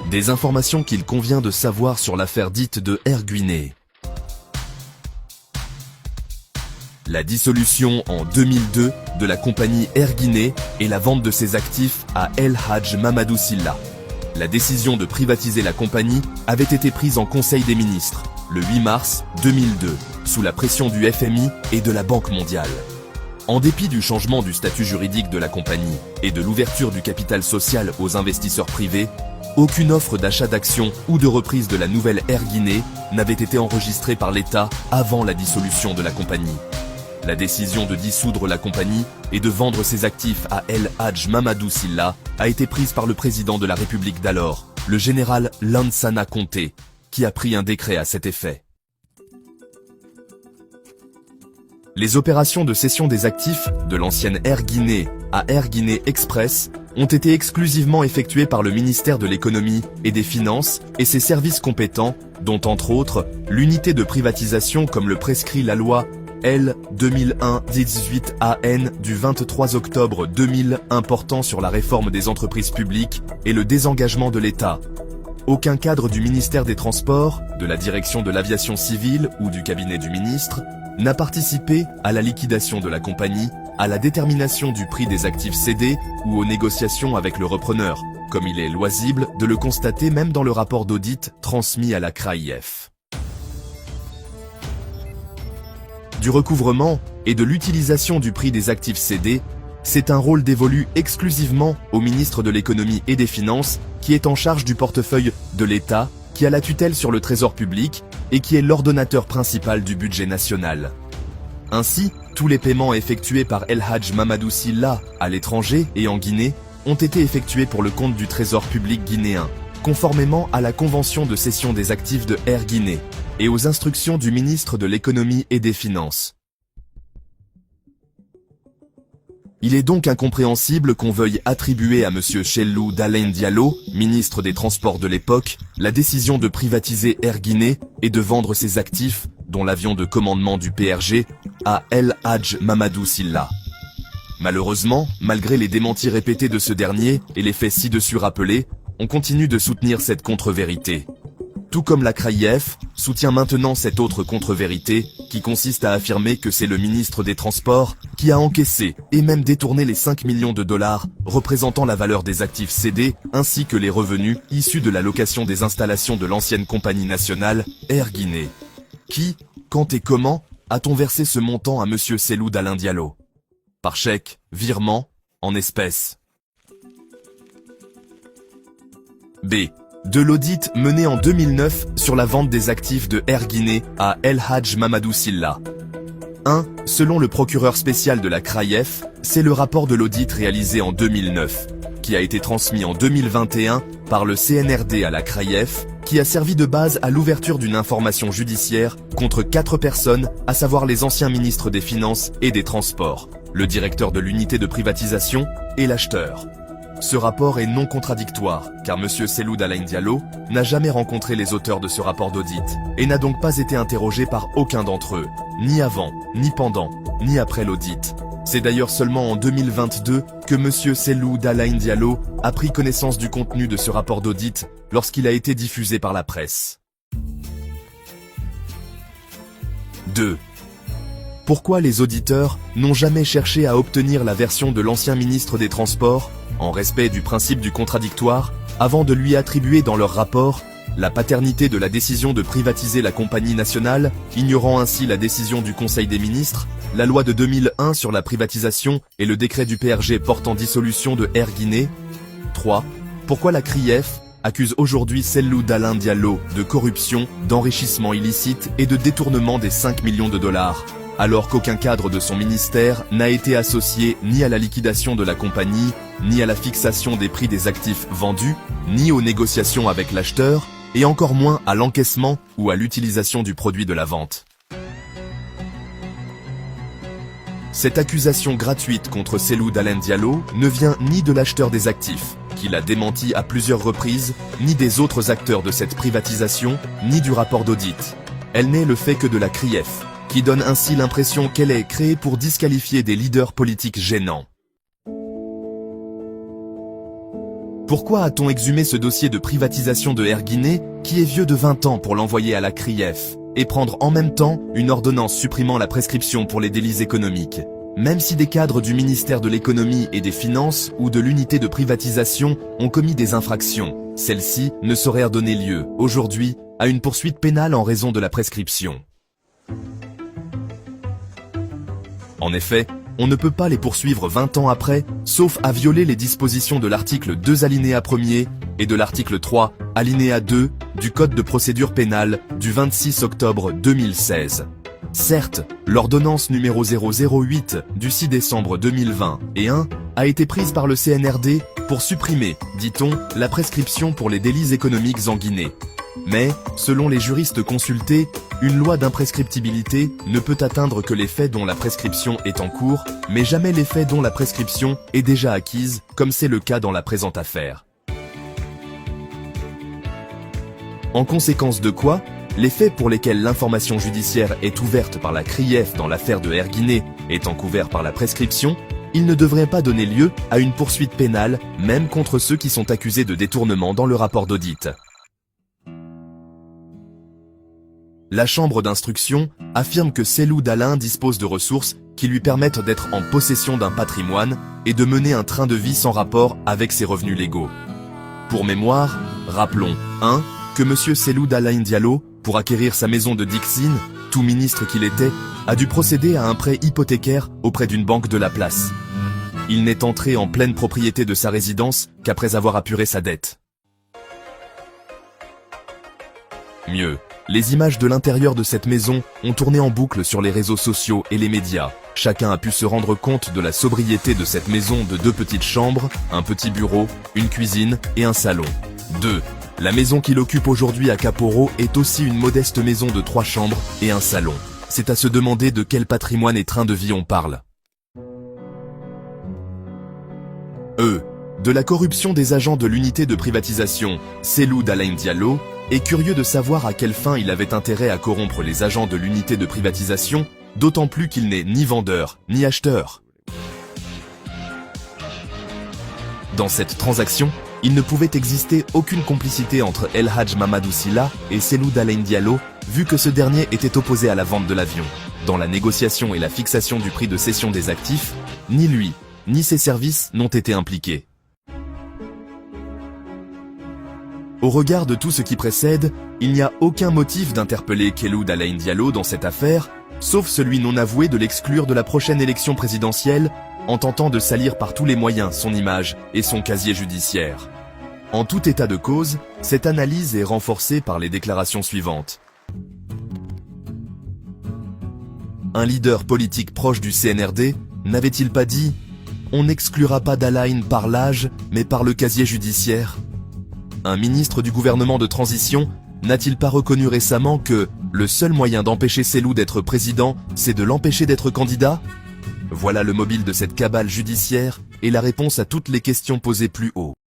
Des informations qu'il convient de savoir sur l'affaire dite de Air Guinée. La dissolution en 2002 de la compagnie Air Guinée et la vente de ses actifs à El Hadj Mamadou Sylla. La décision de privatiser la compagnie avait été prise en Conseil des ministres le 8 mars 2002, sous la pression du FMI et de la Banque mondiale. En dépit du changement du statut juridique de la compagnie et de l'ouverture du capital social aux investisseurs privés, aucune offre d'achat d'actions ou de reprise de la nouvelle Air Guinée n'avait été enregistrée par l'État avant la dissolution de la compagnie. La décision de dissoudre la compagnie et de vendre ses actifs à El Hadj Mamadou Sylla a été prise par le président de la République d'alors, le général Lansana Conté, qui a pris un décret à cet effet. Les opérations de cession des actifs de l'ancienne Air Guinée à Air Guinée Express ont été exclusivement effectuées par le ministère de l'économie et des finances et ses services compétents, dont entre autres l'unité de privatisation comme le prescrit la loi L 2001-18 AN du 23 octobre 2001 portant sur la réforme des entreprises publiques et le désengagement de l'État. Aucun cadre du ministère des Transports, de la direction de l'aviation civile ou du cabinet du ministre n'a participé à la liquidation de la compagnie, à la détermination du prix des actifs cédés ou aux négociations avec le repreneur, comme il est loisible de le constater même dans le rapport d'audit transmis à la CRAIF. Du recouvrement et de l'utilisation du prix des actifs cédés, c'est un rôle dévolu exclusivement au ministre de l'économie et des finances qui est en charge du portefeuille de l'État, qui a la tutelle sur le trésor public et qui est l'ordonnateur principal du budget national. Ainsi, tous les paiements effectués par El Hadj Mamadou Sylla à l'étranger et en Guinée ont été effectués pour le compte du trésor public guinéen, conformément à la convention de cession des actifs de Air Guinée et aux instructions du ministre de l'économie et des finances. Il est donc incompréhensible qu'on veuille attribuer à M. Cellou Dalein Diallo, ministre des Transports de l'époque, la décision de privatiser Air Guinée et de vendre ses actifs, dont l'avion de commandement du PRG, à El Hadj Mamadou Sylla. Malheureusement, malgré les démentis répétés de ce dernier et les faits ci-dessus rappelés, on continue de soutenir cette contre-vérité. Tout comme la CRAIF soutient maintenant cette autre contre-vérité, qui consiste à affirmer que c'est le ministre des Transports qui a encaissé et même détourné les 5 millions de dollars représentant la valeur des actifs cédés ainsi que les revenus issus de la location des installations de l'ancienne compagnie nationale Air Guinée. Qui, quand et comment, a-t-on versé ce montant à M. Cellou Dalein Diallo? Par chèque, virement, en espèces. B. De l'audit mené en 2009 sur la vente des actifs de Air Guinée à El Hadj Mamadou Sylla. 1. Selon le procureur spécial de la CRAIF, c'est le rapport de l'audit réalisé en 2009, qui a été transmis en 2021 par le CNRD à la CRAIF, qui a servi de base à l'ouverture d'une information judiciaire contre 4 personnes, à savoir les anciens ministres des Finances et des Transports, le directeur de l'unité de privatisation et l'acheteur. Ce rapport est non contradictoire, car M. Cellou Dalein Diallo n'a jamais rencontré les auteurs de ce rapport d'audit, et n'a donc pas été interrogé par aucun d'entre eux, ni avant, ni pendant, ni après l'audit. C'est d'ailleurs seulement en 2022 que M. Cellou Dalein Diallo a pris connaissance du contenu de ce rapport d'audit lorsqu'il a été diffusé par la presse. 2. Pourquoi les auditeurs n'ont jamais cherché à obtenir la version de l'ancien ministre des Transports, en respect du principe du contradictoire, avant de lui attribuer dans leur rapport la paternité de la décision de privatiser la compagnie nationale, ignorant ainsi la décision du Conseil des ministres, la loi de 2001 sur la privatisation et le décret du PRG portant dissolution de Air Guinée? 3. Pourquoi la CRAIF accuse aujourd'hui Cellou Dalein Diallo de corruption, d'enrichissement illicite et de détournement des 5 millions de dollars, alors qu'aucun cadre de son ministère n'a été associé ni à la liquidation de la compagnie, ni à la fixation des prix des actifs vendus, ni aux négociations avec l'acheteur, et encore moins à l'encaissement ou à l'utilisation du produit de la vente. Cette accusation gratuite contre Cellou Dalein Diallo ne vient ni de l'acheteur des actifs, qui l'a démenti à plusieurs reprises, ni des autres acteurs de cette privatisation, ni du rapport d'audit. Elle n'est le fait que de la CRAIF, qui donne ainsi l'impression qu'elle est créée pour disqualifier des leaders politiques gênants. Pourquoi a-t-on exhumé ce dossier de privatisation de Erguinet, qui est vieux de 20 ans, pour l'envoyer à la CRIEF, et prendre en même temps une ordonnance supprimant la prescription pour les délits économiques? Même si des cadres du ministère de l'économie et des finances ou de l'unité de privatisation ont commis des infractions, celles-ci ne sauraient donner lieu, aujourd'hui, à une poursuite pénale en raison de la prescription. En effet, on ne peut pas les poursuivre 20 ans après, sauf à violer les dispositions de l'article 2 alinéa 1er et de l'article 3 alinéa 2 du Code de procédure pénale du 26 octobre 2016. Certes, l'ordonnance numéro 008 du 6 décembre 2021 a été prise par le CNRD pour supprimer, dit-on, la prescription pour les délits économiques en Guinée. Mais, selon les juristes consultés, une loi d'imprescriptibilité ne peut atteindre que les faits dont la prescription est en cours, mais jamais les faits dont la prescription est déjà acquise, comme c'est le cas dans la présente affaire. En conséquence de quoi, les faits pour lesquels l'information judiciaire est ouverte par la CRIEF dans l'affaire de Erguinet étant couverts par la prescription, ils ne devraient pas donner lieu à une poursuite pénale, même contre ceux qui sont accusés de détournement dans le rapport d'audit. La chambre d'instruction affirme que Cellou Dalein dispose de ressources qui lui permettent d'être en possession d'un patrimoine et de mener un train de vie sans rapport avec ses revenus légaux. Pour mémoire, rappelons 1. que M. Cellou Dalein Diallo, pour acquérir sa maison de Dixine, tout ministre qu'il était, a dû procéder à un prêt hypothécaire auprès d'une banque de la place. Il n'est entré en pleine propriété de sa résidence qu'après avoir apuré sa dette. Mieux, les images de l'intérieur de cette maison ont tourné en boucle sur les réseaux sociaux et les médias. Chacun a pu se rendre compte de la sobriété de cette maison de 2 petites chambres, un petit bureau, une cuisine et un salon. 2. La maison qu'il occupe aujourd'hui à Caporo est aussi une modeste maison de 3 chambres et un salon. C'est à se demander de quel patrimoine et train de vie on parle. De la corruption des agents de l'unité de privatisation, Cellou Dalein Diallo est curieux de savoir à quelle fin il avait intérêt à corrompre les agents de l'unité de privatisation, d'autant plus qu'il n'est ni vendeur, ni acheteur. Dans cette transaction, il ne pouvait exister aucune complicité entre El Hadj Mamadou Sylla et Cellou Dalein Diallo, vu que ce dernier était opposé à la vente de l'avion. Dans la négociation et la fixation du prix de cession des actifs, ni lui, ni ses services n'ont été impliqués. Au regard de tout ce qui précède, il n'y a aucun motif d'interpeller Cellou Dalein Diallo dans cette affaire, sauf celui non avoué de l'exclure de la prochaine élection présidentielle, en tentant de salir par tous les moyens son image et son casier judiciaire. En tout état de cause, cette analyse est renforcée par les déclarations suivantes. Un leader politique proche du CNRD n'avait-il pas dit « On n'exclura pas Dalein par l'âge, mais par le casier judiciaire ». Un ministre du gouvernement de transition n'a-t-il pas reconnu récemment que le seul moyen d'empêcher Cellou d'être président, c'est de l'empêcher d'être candidat ? Voilà le mobile de cette cabale judiciaire et la réponse à toutes les questions posées plus haut.